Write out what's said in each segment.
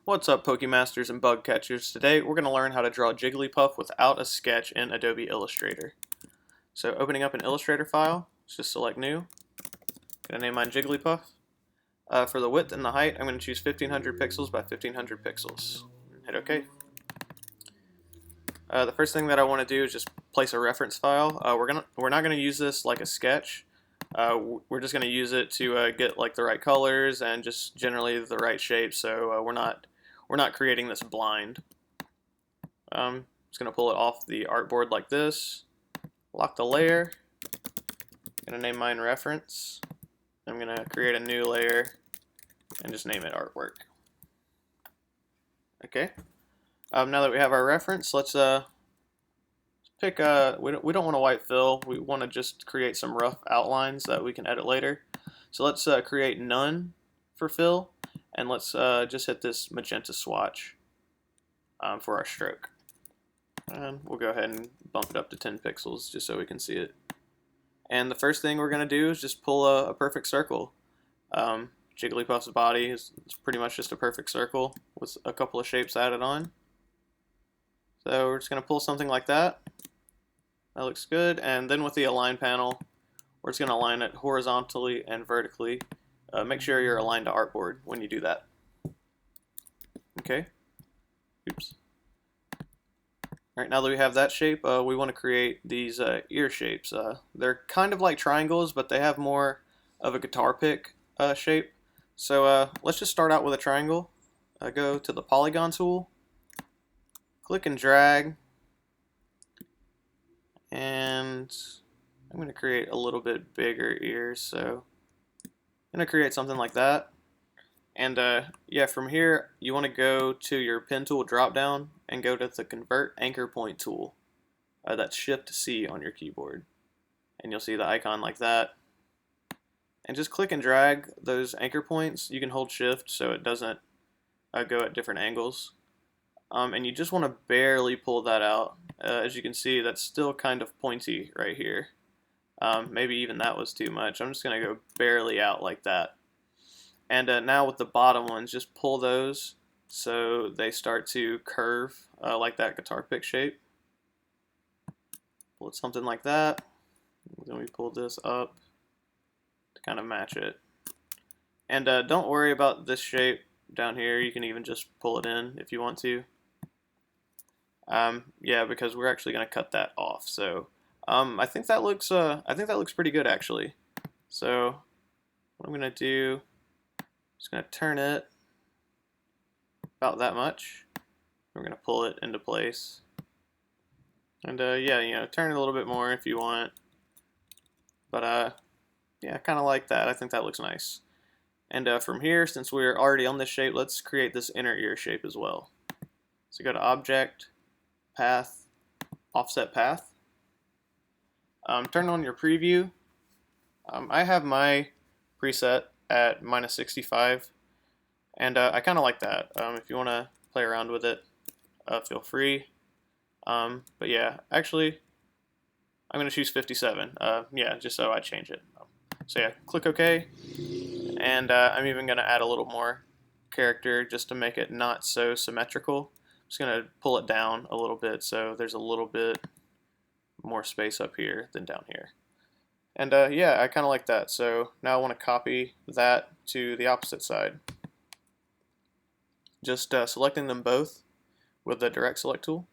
What's up, Pokemasters and Bug Catchers? Today we're going to learn how to draw Jigglypuff without a sketch in Adobe Illustrator. So opening up an Illustrator file, just select New. I'm going to name mine Jigglypuff. For the width and the height, I'm going to choose 1500 pixels by 1500 pixels. Hit OK. The first thing that I want to do is just place a reference file. We're not going to use this like a sketch. We're just going to use it to get like the right colors and just generally the right shape. So we're not creating this blind. Just going to pull it off the artboard like this. Lock the layer. I'm going to name mine reference. I'm going to create a new layer and just name it artwork. Okay. Now that we have our reference, let's pick we don't want a white fill. We want to just create some rough outlines that we can edit later. So let's create none for fill, and let's just hit this magenta swatch for our stroke. And we'll go ahead and bump it up to 10 pixels just so we can see it. And the first thing we're going to do is just pull a perfect circle. Jigglypuff's body is pretty much just a perfect circle with a couple of shapes added on. So we're just going to pull something like that. That looks good. And then with the align panel, we're just going to align it horizontally and vertically. Make sure you're aligned to artboard when you do that. Okay. Oops. Alright, now that we have that shape, we want to create these ear shapes. They're kind of like triangles, but they have more of a guitar pick shape. So let's just start out with a triangle. Go to the polygon tool, click and drag, and I'm going to create a little bit bigger ears. So I'm going to create something like that. And yeah, from here you want to go to your pen tool drop down and go to the convert anchor point tool. That's Shift C on your keyboard, and you'll see the icon like that. And just click and drag those anchor points. You can hold Shift so it doesn't go at different angles. And you just want to barely pull that out. As you can see, that's still kind of pointy right here. Maybe even that was too much. I'm just going to go barely out like that. And now with the bottom ones, just pull those so they start to curve like that guitar pick shape. Pull it something like that. Then we pull this up to kind of match it. And don't worry about this shape down here. You can even just pull it in if you want to. Yeah, because we're actually going to cut that off. So I think that looks pretty good actually. So what I'm going to do, just going to turn it about that much. We're going to pull it into place. And yeah, turn it a little bit more if you want. But yeah, I kind of like that. I think that looks nice. And from here, since we're already on this shape, let's create this inner ear shape as well. So go to Object, Path, Offset Path. Turn on your preview. I have my preset at -65, and I kind of like that. If you want to play around with it, feel free. But yeah, actually, I'm going to choose 57. Yeah, just so I change it. So yeah, click OK, and I'm even going to add a little more character just to make it not so symmetrical. I'm just going to pull it down a little bit so there's a little bit more space up here than down here. And yeah, I kind of like that. So now I want to copy that to the opposite side. Just selecting them both with the direct select tool,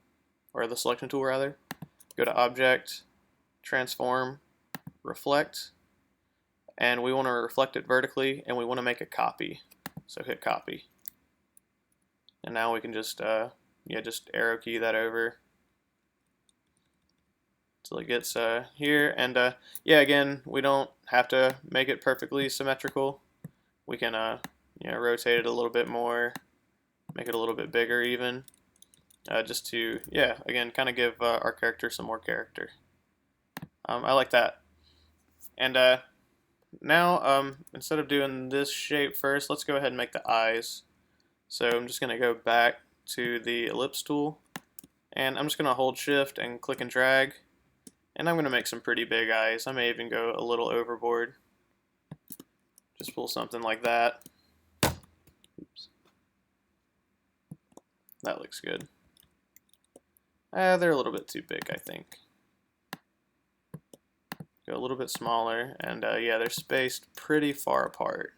or the selection tool rather. Go to Object, Transform, Reflect, and we want to reflect it vertically, and we want to make a copy. So hit copy. And now we can just yeah, just arrow key that over till it gets here. And yeah, again, we don't have to make it perfectly symmetrical. We can rotate it a little bit more, make it a little bit bigger even, just to, yeah, again, kind of give our character some more character. I like that. And now instead of doing this shape first, let's go ahead and make the eyes. So I'm just going to go back to the ellipse tool, and I'm just going to hold Shift and click and drag, and I'm going to make some pretty big eyes. I may even go a little overboard. Just pull something like that. Oops. That looks good. They're a little bit too big, I think. Go a little bit smaller, and yeah, they're spaced pretty far apart.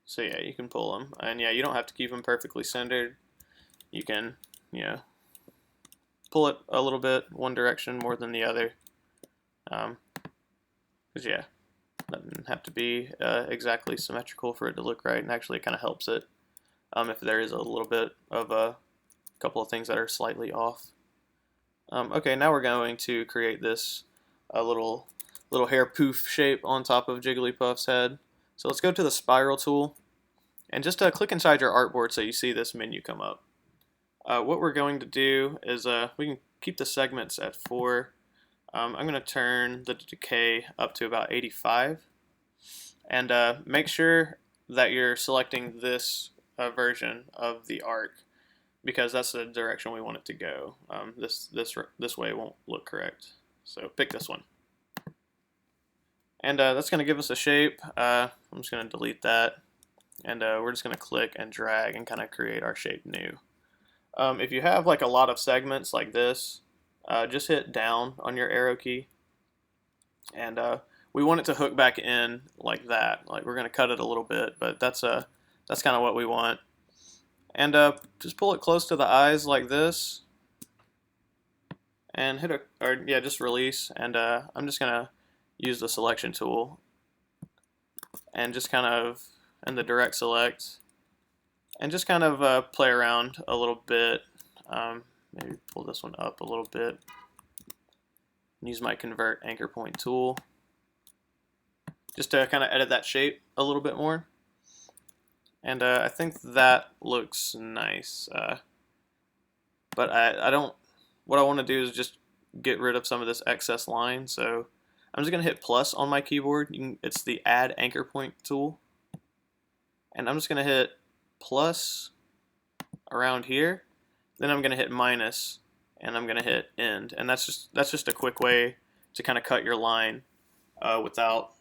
So yeah, you can pull them, and yeah, you don't have to keep them perfectly centered. You can, you know, pull it a little bit one direction more than the other. Because yeah, doesn't have to be exactly symmetrical for it to look right, and actually it kind of helps it if there is a little bit of a couple of things that are slightly off. Okay, now we're going to create this little hair poof shape on top of Jigglypuff's head. So let's go to the spiral tool and just click inside your artboard so you see this menu come up. What we're going to do is we can keep the segments at 4. I'm going to turn the decay up to about 85, and make sure that you're selecting this version of the arc, because that's the direction we want it to go. This way won't look correct, so pick this one. And that's going to give us a shape. I'm just going to delete that, and we're just going to click and drag and kind of create our shape new. If you have like a lot of segments like this, just hit down on your arrow key, and we want it to hook back in like that. Like we're going to cut it a little bit, but that's kind of what we want. And just pull it close to the eyes like this, and just release. And I'm just gonna use the selection tool and just kind of in the direct select, and just kind of play around a little bit. Maybe pull this one up a little bit. Use my convert anchor point tool just to kind of edit that shape a little bit more. And I think that looks nice. But I don't. What I want to do is just get rid of some of this excess line. So I'm just gonna hit plus on my keyboard. It's the Add Anchor Point tool, and I'm just gonna hit plus around here. Then I'm gonna hit minus, and I'm gonna hit end. And that's just a quick way to kind of cut your line without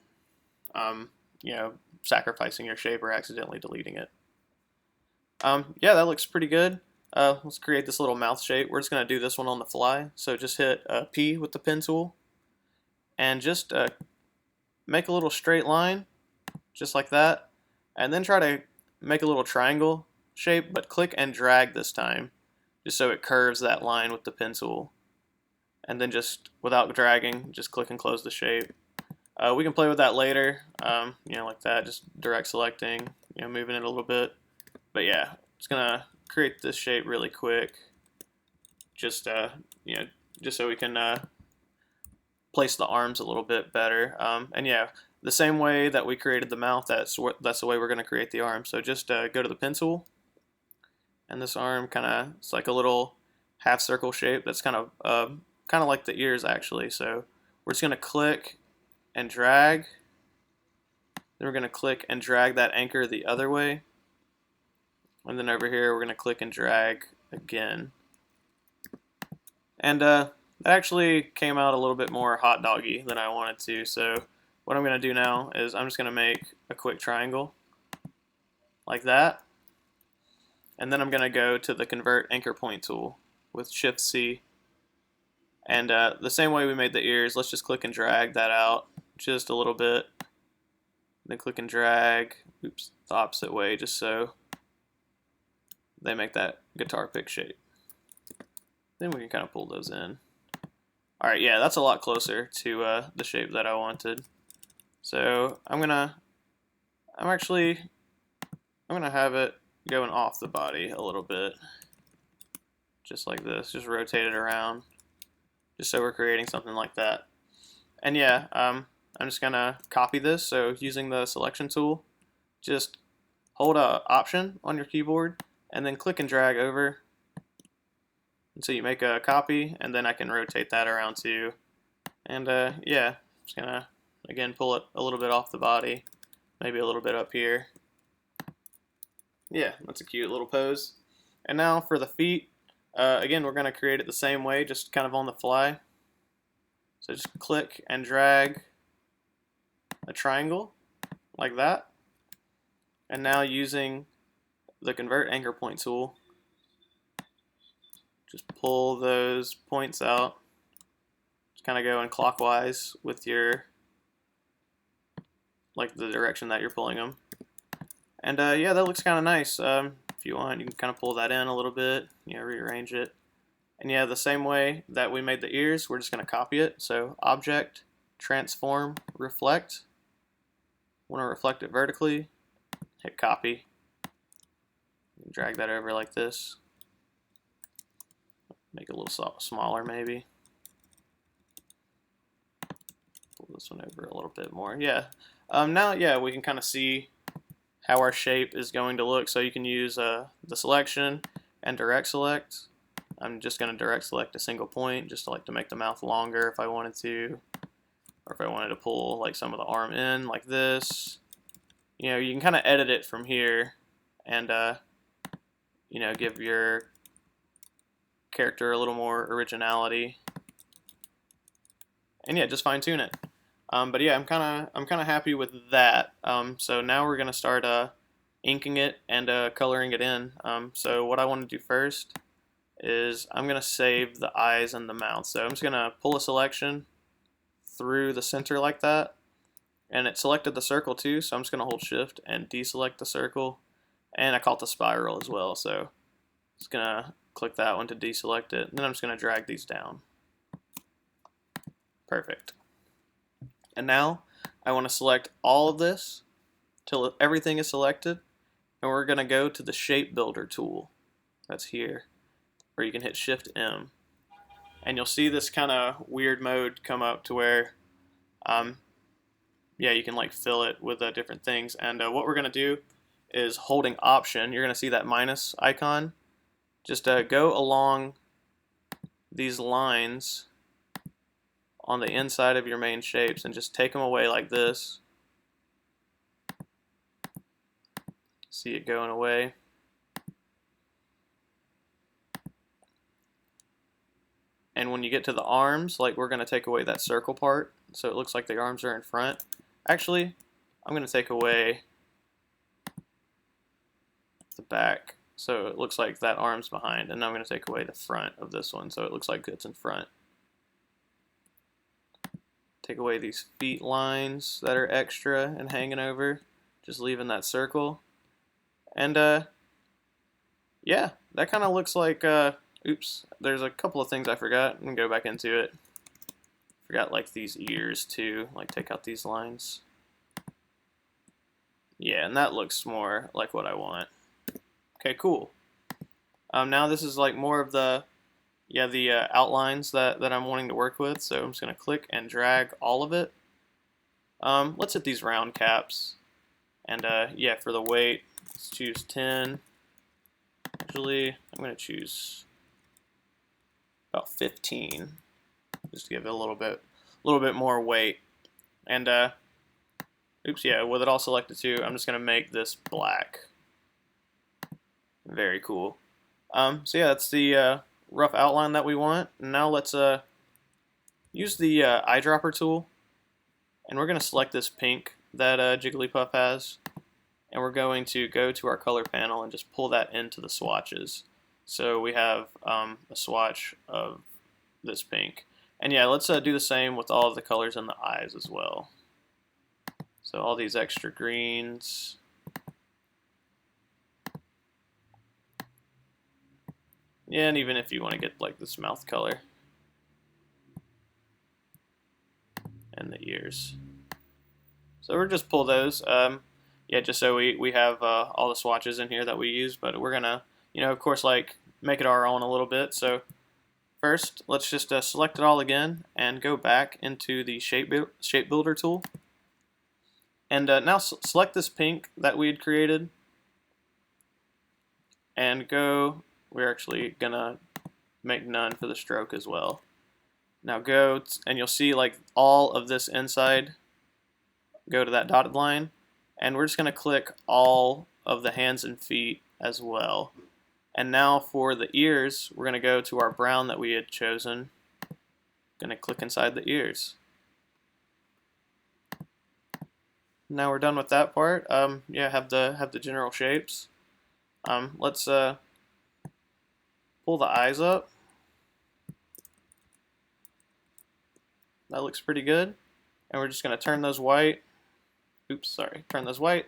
sacrificing your shape or accidentally deleting it. Yeah, that looks pretty good. Let's create this little mouth shape. We're just going to do this one on the fly. So just hit P with the pen tool, and just make a little straight line, just like that. And then try to make a little triangle shape, but click and drag this time, just so it curves that line with the pen tool. And then just, without dragging, just click and close the shape. We can play with that later, like that, just direct selecting, moving it a little bit. But yeah, it's gonna create this shape really quick, just so we can place the arms a little bit better. And yeah, the same way that we created the mouth, that's the way we're gonna create the arm. So just go to the pen tool, and this arm it's like a little half circle shape. That's kind of like the ears actually. So we're just gonna click and drag. Then we're going to click and drag that anchor the other way. And then over here we're going to click and drag again. And that actually came out a little bit more hot doggy than I wanted to. So what I'm going to do now is I'm just going to make a quick triangle like that. And then I'm going to go to the Convert Anchor Point tool with Shift C. And the same way we made the ears, let's just click and drag that out just a little bit. Then click and drag, the opposite way, just so they make that guitar pick shape. Then we can kind of pull those in. Alright, yeah, that's a lot closer to the shape that I wanted. So I'm gonna have it going off the body a little bit. Just like this, just rotate it around. Just so we're creating something like that. And yeah, I'm just gonna copy this. So using the selection tool, just hold a Option on your keyboard and then click and drag over. And so you make a copy, and then I can rotate that around too. And yeah, just gonna again pull it a little bit off the body, maybe a little bit up here. Yeah, that's a cute little pose. And now for the feet, again we're gonna create it the same way, just kind of on the fly. So just click and drag a triangle like that. And now using the Convert Anchor Point tool, just pull those points out. Just kind of go in clockwise with your, like the direction that you're pulling them. And yeah, that looks kind of nice. If you want, you can kind of pull that in a little bit, rearrange it. And yeah, the same way that we made the ears, we're just going to copy it. So Object, Transform, Reflect. Want to reflect it vertically, hit copy. Drag that over like this. Make it a little smaller maybe. Pull this one over a little bit more. Yeah. Now, yeah, we can kind of see how our shape is going to look. So you can use the selection and direct select. I'm just going to direct select a single point just to make the mouth longer if I wanted to, or if I wanted to pull like some of the arm in like this. You can kind of edit it from here and give your character a little more originality. And yeah, just fine tune it. But yeah, I'm kind of happy with that. So now we're gonna start inking it and coloring it in. So what I want to do first is I'm gonna save the eyes and the mouth. So I'm just gonna pull a selection through the center like that, and it selected the circle too. So I'm just gonna hold Shift and deselect the circle, and I call it the spiral as well. So I'm just gonna click that one to deselect it, and then I'm just gonna drag these down. Perfect. And now I want to select all of this till everything is selected, and we're going to go to the Shape Builder tool. That's here, where you can hit Shift M, and you'll see this kind of weird mode come up to where, yeah, you can fill it with different things. And what we're going to do is holding Option. You're going to see that minus icon. Just go along these lines on the inside of your main shapes and just take them away like this. See it going away. And when you get to the arms, we're going to take away that circle part so it looks like the arms are in front. Actually, I'm going to take away the back so it looks like that arm's behind, and I'm going to take away the front of this one so it looks like it's in front. Take away these feet lines that are extra and hanging over, just leaving that circle. And yeah, that kind of looks like, oops, there's a couple of things I forgot. I'm going to go back into it. Forgot these ears too, take out these lines. Yeah, and that looks more like what I want. Okay, cool. Now this is more of the outlines that I'm wanting to work with. So I'm just going to click and drag all of it. Let's hit these round caps. And yeah, for the weight, let's choose 10. Actually, I'm going to choose about 15, just to give it a little bit more weight. And oops, yeah, with it all selected too, I'm just going to make this black. Very cool. So yeah, that's the rough outline that we want. And now let's use the eyedropper tool, and we're going to select this pink that Jigglypuff has, and we're going to go to our color panel and just pull that into the swatches. So we have a swatch of this pink. And yeah, let's do the same with all of the colors in the eyes as well. So all these extra greens. Yeah, and even if you want to get this mouth color and the ears. So we're just pull those. Yeah, just so we have all the swatches in here that we use, but we're gonna, of course, make it our own a little bit. So first, let's just select it all again and go back into the Shape Builder tool. And now select this pink that we had created, and go. We're actually gonna make none for the stroke as well. Now go, and you'll see all of this inside. Go to that dotted line, and we're just gonna click all of the hands and feet as well. And now for the ears, we're gonna go to our brown that we had chosen. Gonna click inside the ears. Now we're done with that part. Yeah, have the general shapes. Let's pull the eyes up, That looks pretty good. And we're just going to turn those white. Oops, sorry. Turn those white.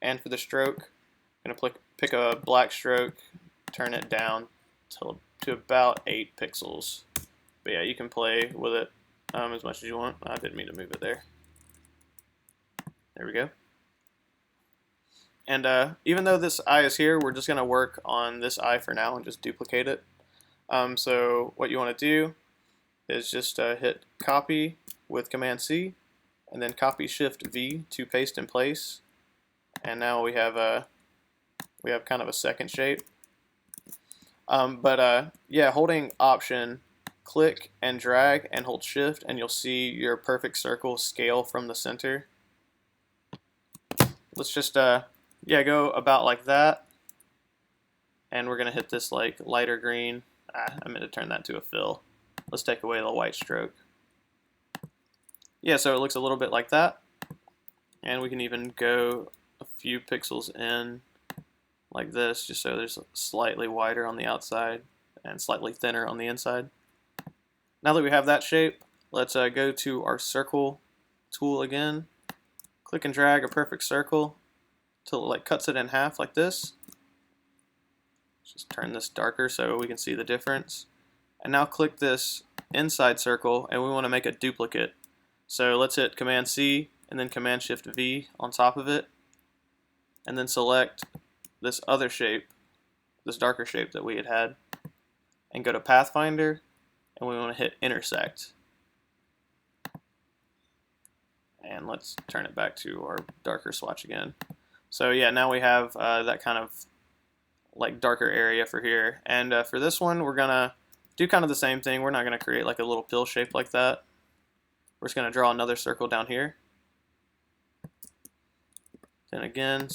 And for the stroke, I'm going to pick a black stroke, turn it down to about 8 pixels. But yeah, you can play with it as much as you want. I didn't mean to move it there. There we go. And even though this eye is here, we're just going to work on this eye for now and just duplicate it. So what you want to do is just hit copy with Command C, and then copy Shift V to paste in place. And now we have kind of a second shape. Yeah, holding Option, click and drag and hold Shift, and you'll see your perfect circle scale from the center. Let's just yeah, go about like that, and we're gonna hit this like lighter green. I meant to turn that to a fill. Let's take away the white stroke. Yeah, so it looks a little bit like that, and we can even go a few pixels in like this, just so there's slightly wider on the outside and slightly thinner on the inside. Now that we have that shape, let's go to our circle tool again, click and drag a perfect circle till it like cuts it in half like this. Just turn this darker so we can see the difference. And now click this inside circle, and we want to make a duplicate. So let's hit Command C and then Command Shift V on top of it, and then select this other shape, this darker shape that we had, and go to Pathfinder, and we want to hit Intersect. And let's turn it back to our darker swatch again. So yeah, now we have that kind of like darker area for here. And for this one, we're gonna do kind of the same thing. We're not gonna create like a little pill shape like that. We're just gonna draw another circle down here. Then again,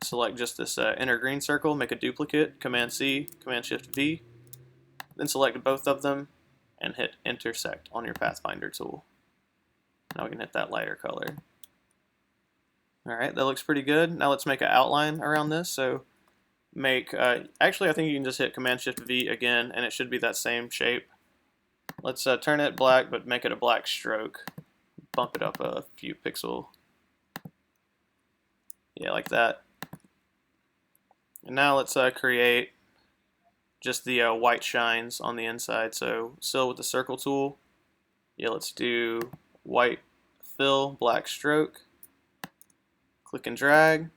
select just this inner green circle, make a duplicate, Command C, Command Shift V, then select both of them and hit Intersect on your Pathfinder tool. Now we can hit that lighter color. Alright, that looks pretty good. Now let's make an outline around this. So make, actually I think you can just hit Command Shift V again and it should be that same shape. Let's turn it black, but make it a black stroke. Bump it up a few pixels. Yeah, like that. And now let's create just the white shines on the inside. So still with the circle tool, yeah, let's do white fill, black stroke. Click and drag.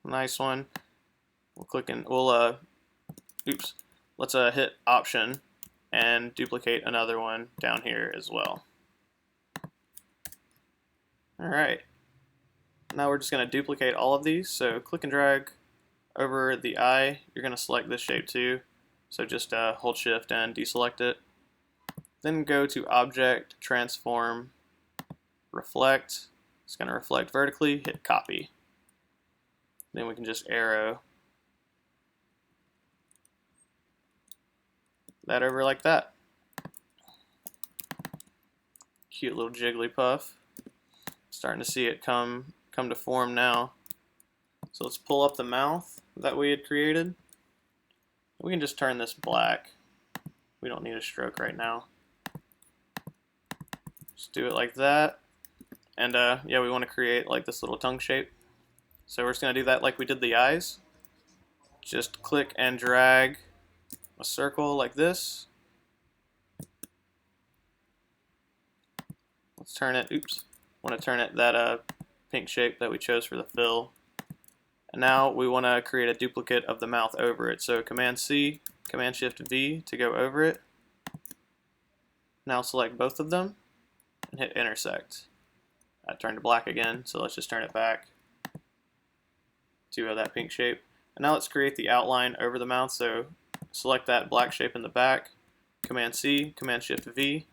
Nice one. We'll click and oops. Let's hit Option and duplicate another one down here as well. Alright. Now we're just going to duplicate all of these. So click and drag over the eye. You're going to select this shape too. So just hold Shift and deselect it. Then go to Object, Transform, Reflect. It's going to reflect vertically. Hit Copy. Then we can just arrow that over like that. Cute little Jigglypuff. Starting to see it come to form now. So let's pull up the mouth that we had created. We can just turn this black. We don't need a stroke right now. Just do it like that. And yeah, we want to create like this little tongue shape. So we're just going to do that like we did the eyes. Just click and drag a circle like this. Let's turn it, oops, want to turn it that pink shape that we chose for the fill. And now we want to create a duplicate of the mouth over it. So Command C, Command Shift V to go over it. Now select both of them and hit Intersect. I turned to black again, so let's just turn it back to that pink shape. And now let's create the outline over the mouth. So select that black shape in the back, Command C, Command Shift V.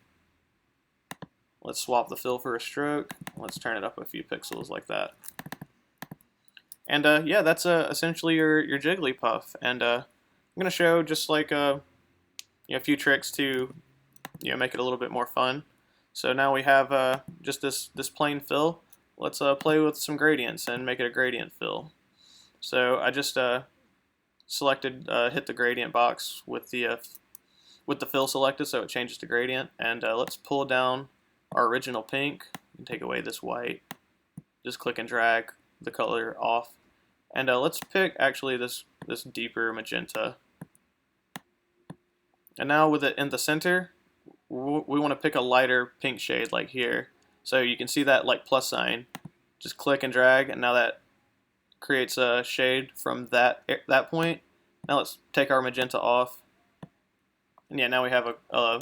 Let's swap the fill for a stroke. Let's turn it up a few pixels like that. And yeah, that's essentially your Jigglypuff. And I'm going to show just like a few tricks to make it a little bit more fun. So now we have just this plain fill. Let's play with some gradients and make it a gradient fill. So I just selected, hit the gradient box with the with the fill selected, so it changes to gradient. And let's pull down our original pink and take away this white. Just click and drag the color off. And let's pick actually this deeper magenta. And now with it in the center, we want to pick a lighter pink shade like here. So you can see that like plus sign. Just click and drag, and now that creates a shade from that point. Now let's take our magenta off. And yeah, now we have a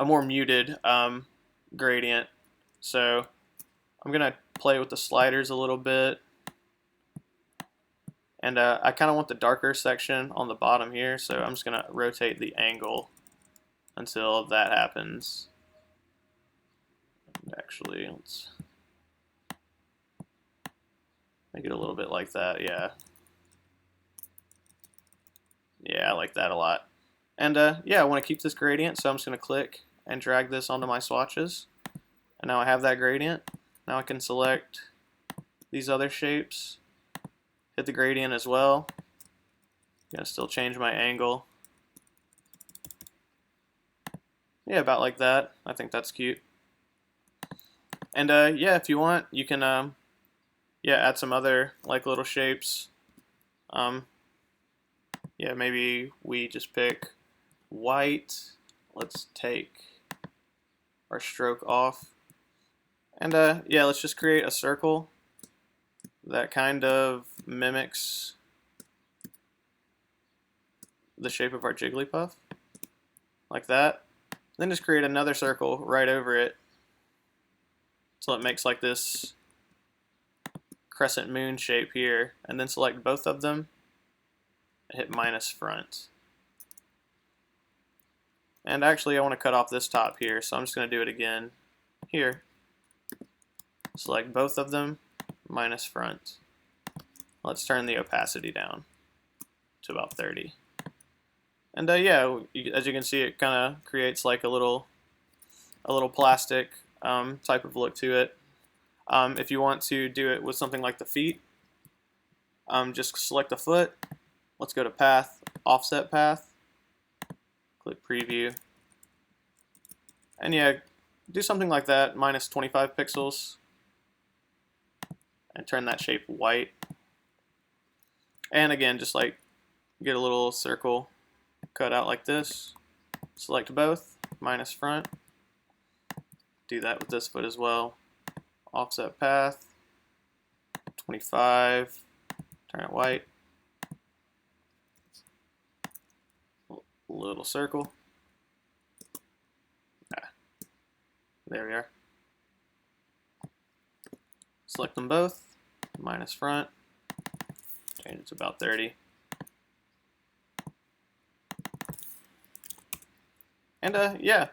more muted gradient. So I'm gonna play with the sliders a little bit. And I kind of want the darker section on the bottom here, so I'm just going to rotate the angle until that happens. And actually, let's make it a little bit like that, yeah. Yeah, I like that a lot. And yeah, I want to keep this gradient, so I'm just going to click and drag this onto my swatches. And now I have that gradient. Now I can select these other shapes. Hit the gradient as well. Gonna still change my angle. Yeah, about like that. I think that's cute. And yeah, if you want, you can yeah, add some other like little shapes. Yeah, maybe we just pick white. Let's take our stroke off. And yeah, let's just create a circle that kind of mimics the shape of our Jigglypuff, like that. Then just create another circle right over it so it makes like this crescent moon shape here, and then select both of them and hit minus front. And actually I want to cut off this top here, so I'm just going to do it again here. Select both of them, minus front. Let's turn the opacity down to about 30. And yeah, as you can see, it kind of creates like a little plastic type of look to it. If you want to do it with something like the feet, just select the foot. Let's go to path, offset path. Click preview. And yeah, do something like that, minus 25 pixels. And turn that shape white. And again, just like get a little circle cut out like this. Select both, minus front. Do that with this foot as well. Offset path, 25, turn it white. Little circle. There we are. Select them both, minus front, change it to about 30. And yeah,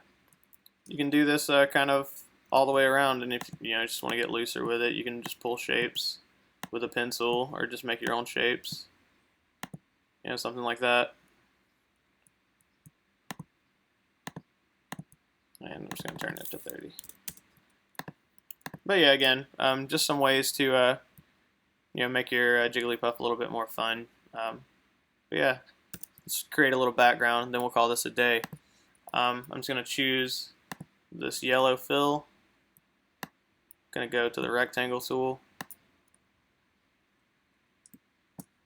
you can do this kind of all the way around, and if you just want to get looser with it, you can just pull shapes with a pencil or just make your own shapes. Something like that. And I'm just going to turn it to 30. But yeah, again, just some ways to make your Jigglypuff a little bit more fun. But yeah, let's create a little background, and then we'll call this a day. I'm just going to choose this yellow fill. Going to go to the rectangle tool.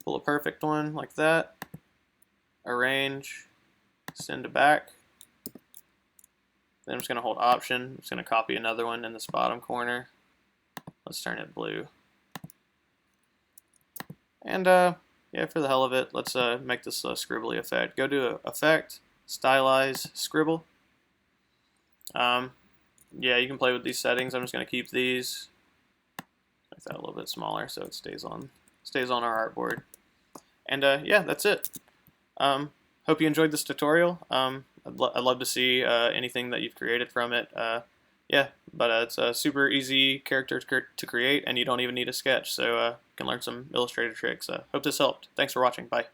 Pull a perfect one like that. Arrange. Send to back. Then I'm just going to hold Option. I'm just going to copy another one in this bottom corner. Let's turn it blue. And yeah, for the hell of it, let's make this a scribbly effect. Go to Effect, Stylize Scribble. Yeah, you can play with these settings. I'm just going to keep these. Make that a little bit smaller so it stays on our artboard. And yeah, that's it. Hope you enjoyed this tutorial. I'd love to see anything that you've created from it. Yeah, but it's a super easy character to create, and you don't even need a sketch, so you can learn some Illustrator tricks. Hope this helped. Thanks for watching. Bye.